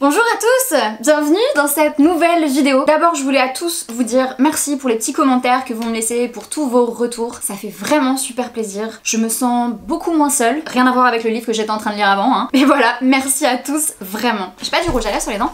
Bonjour à tous, bienvenue dans cette nouvelle vidéo. D'abord je voulais à tous vous dire merci pour les petits commentaires que vous me laissez, pour tous vos retours, ça fait vraiment super plaisir. Je me sens beaucoup moins seule, rien à voir avec le livre que j'étais en train de lire avant, hein. Mais voilà, merci à tous, vraiment. J'ai pas du rouge à lèvres sur les dents.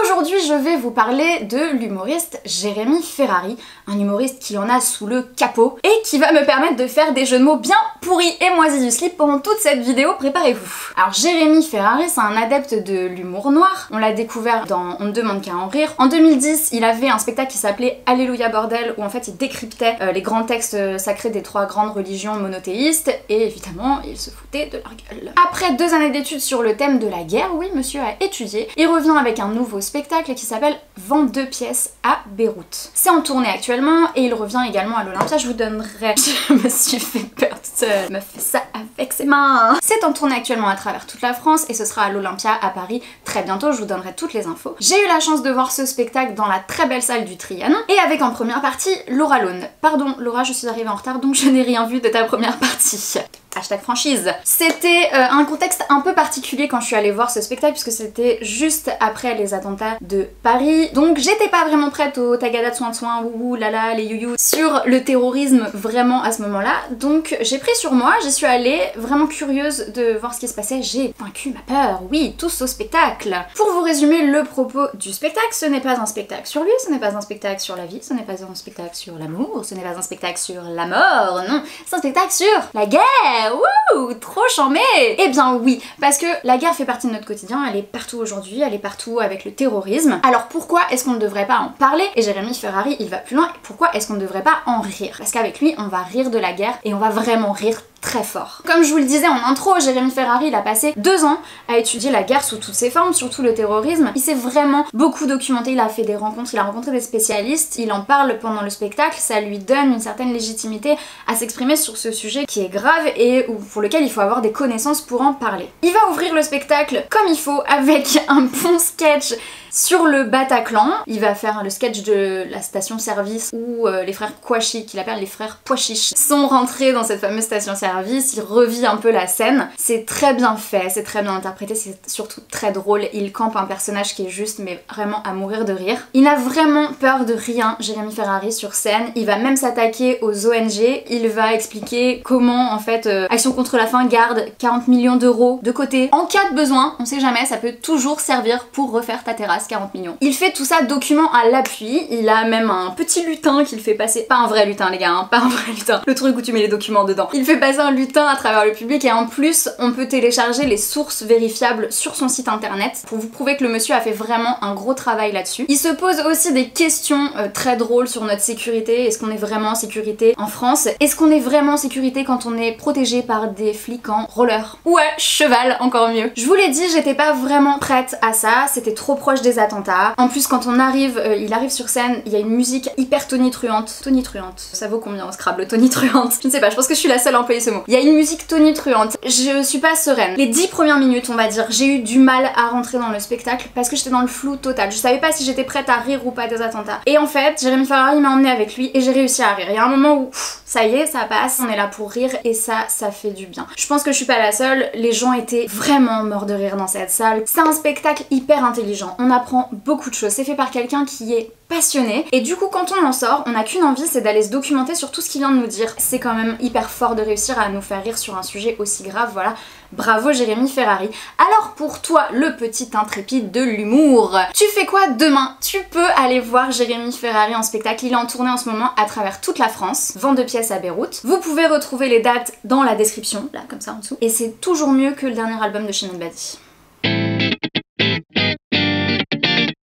Aujourd'hui, je vais vous parler de l'humoriste Jérémy Ferrari, un humoriste qui en a sous le capot et qui va me permettre de faire des jeux de mots bien pourris et moisis du slip pendant toute cette vidéo, préparez-vous. Alors Jérémy Ferrari, c'est un adepte de l'humour noir, on l'a découvert dans On ne demande qu'à en rire. En 2010, il avait un spectacle qui s'appelait Alléluia bordel, où en fait il décryptait les grands textes sacrés des trois grandes religions monothéistes, et évidemment, il se foutait de leur gueule. Après 2 années d'études sur le thème de la guerre, oui, monsieur a étudié, il revient avec un nouveau spectacle qui s'appelle 22 pièces à Beyrouth. C'est en tournée actuellement et il revient également à l'Olympia. Je vous donnerai... Je me suis fait peur toute seule. Elle m'a fait ça avec ses mains. C'est en tournée actuellement à travers toute la France et ce sera à l'Olympia à Paris très bientôt. Je vous donnerai toutes les infos. J'ai eu la chance de voir ce spectacle dans la très belle salle du Trianon et avec en première partie Laura Lone. Pardon Laura, je suis arrivée en retard donc je n'ai rien vu de ta première partie. Hashtag franchise. C'était un contexte un peu particulier quand je suis allée voir ce spectacle puisque c'était juste après les attentats de Paris. Donc j'étais pas vraiment prête au tagada de soin, wouhou, lala, les youyou sur le terrorisme vraiment à ce moment-là. Donc j'ai pris sur moi, j'y suis allée vraiment curieuse de voir ce qui se passait. J'ai vaincu ma peur, oui, tous au spectacle. Pour vous résumer le propos du spectacle, ce n'est pas un spectacle sur lui, ce n'est pas un spectacle sur la vie, ce n'est pas un spectacle sur l'amour, ce n'est pas un spectacle sur la mort, non, c'est un spectacle sur la guerre. Wouh, trop charmé. Eh bien oui, parce que la guerre fait partie de notre quotidien, elle est partout aujourd'hui, elle est partout avec le terrorisme. Alors pourquoi est-ce qu'on ne devrait pas en parler? Et Jérémy Ferrari, il va plus loin, pourquoi est-ce qu'on ne devrait pas en rire? Parce qu'avec lui, on va rire de la guerre et on va vraiment rire très fort. Comme je vous le disais en intro, Jérémy Ferrari, il a passé 2 ans à étudier la guerre sous toutes ses formes, surtout le terrorisme. Il s'est vraiment beaucoup documenté, il a fait des rencontres, il a rencontré des spécialistes, il en parle pendant le spectacle, ça lui donne une certaine légitimité à s'exprimer sur ce sujet qui est grave et pour lequel il faut avoir des connaissances pour en parler. Il va ouvrir le spectacle comme il faut avec un bon sketch sur le Bataclan. Il va faire le sketch de la station-service où les frères Kouachi, qu'il appelle les frères Poichiche, sont rentrés dans cette fameuse station-service. Il revit un peu la scène. C'est très bien fait, c'est très bien interprété, c'est surtout très drôle. Il campe un personnage qui est juste, mais vraiment à mourir de rire. Il n'a vraiment peur de rien, Jérémy Ferrari, sur scène. Il va même s'attaquer aux ONG. Il va expliquer comment, en fait, Action contre la faim garde 40 millions d'euros de côté. En cas de besoin, on sait jamais, ça peut toujours servir pour refaire ta terrasse. 40 millions. Il fait tout ça document à l'appui, il a même un petit lutin qu'il fait passer, pas un vrai lutin les gars, hein, pas un vrai lutin, le truc où tu mets les documents dedans. Il fait passer un lutin à travers le public et en plus on peut télécharger les sources vérifiables sur son site internet pour vous prouver que le monsieur a fait vraiment un gros travail là-dessus. Il se pose aussi des questions très drôles sur notre sécurité. Est-ce qu'on est vraiment en sécurité en France? Est-ce qu'on est vraiment en sécurité quand on est protégé par des flics en roller? Ouais, cheval, encore mieux. Je vous l'ai dit, j'étais pas vraiment prête à ça, c'était trop proche des attentats. En plus quand on arrive, il arrive sur scène, il y a une musique hyper tonitruante. Tonitruante, ça vaut combien au Scrabble, tonitruante? Je ne sais pas, je pense que je suis la seule à employer ce mot. Il y a une musique tonitruante, je suis pas sereine. Les 10 premières minutes on va dire, j'ai eu du mal à rentrer dans le spectacle parce que j'étais dans le flou total. Je savais pas si j'étais prête à rire ou pas des attentats. Et en fait, Jérémy Ferrari m'a emmenée avec lui et j'ai réussi à rire. Il y a un moment où, ça y est, ça passe, on est là pour rire et ça fait du bien. Je pense que je suis pas la seule, les gens étaient vraiment morts de rire dans cette salle. C'est un spectacle hyper intelligent, on apprend beaucoup de choses, c'est fait par quelqu'un qui est passionné et du coup quand on en sort, on n'a qu'une envie, c'est d'aller se documenter sur tout ce qu'il vient de nous dire. C'est quand même hyper fort de réussir à nous faire rire sur un sujet aussi grave, voilà. Bravo Jérémy Ferrari. Alors pour toi, le petit intrépide de l'humour, tu fais quoi demain? Tu peux aller voir Jérémy Ferrari en spectacle, il est en tournée en ce moment à travers toute la France, 22 pièces à Beyrouth. Vous pouvez retrouver les dates dans la description, là comme ça en dessous. Et c'est toujours mieux que le dernier album de Chimène Badi.